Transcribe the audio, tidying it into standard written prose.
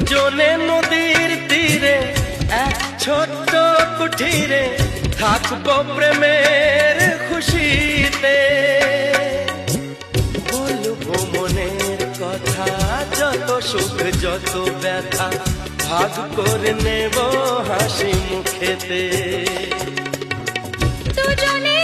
দুজনে নদীর তীরে এক ছোট্ট কুঠিরে থাকবো প্রেমের খুশিতে। বলবো মনের কথা, যত সুখ যত ব্যথা ভাগ করে নেব হাসি মুখেতে। দুজনে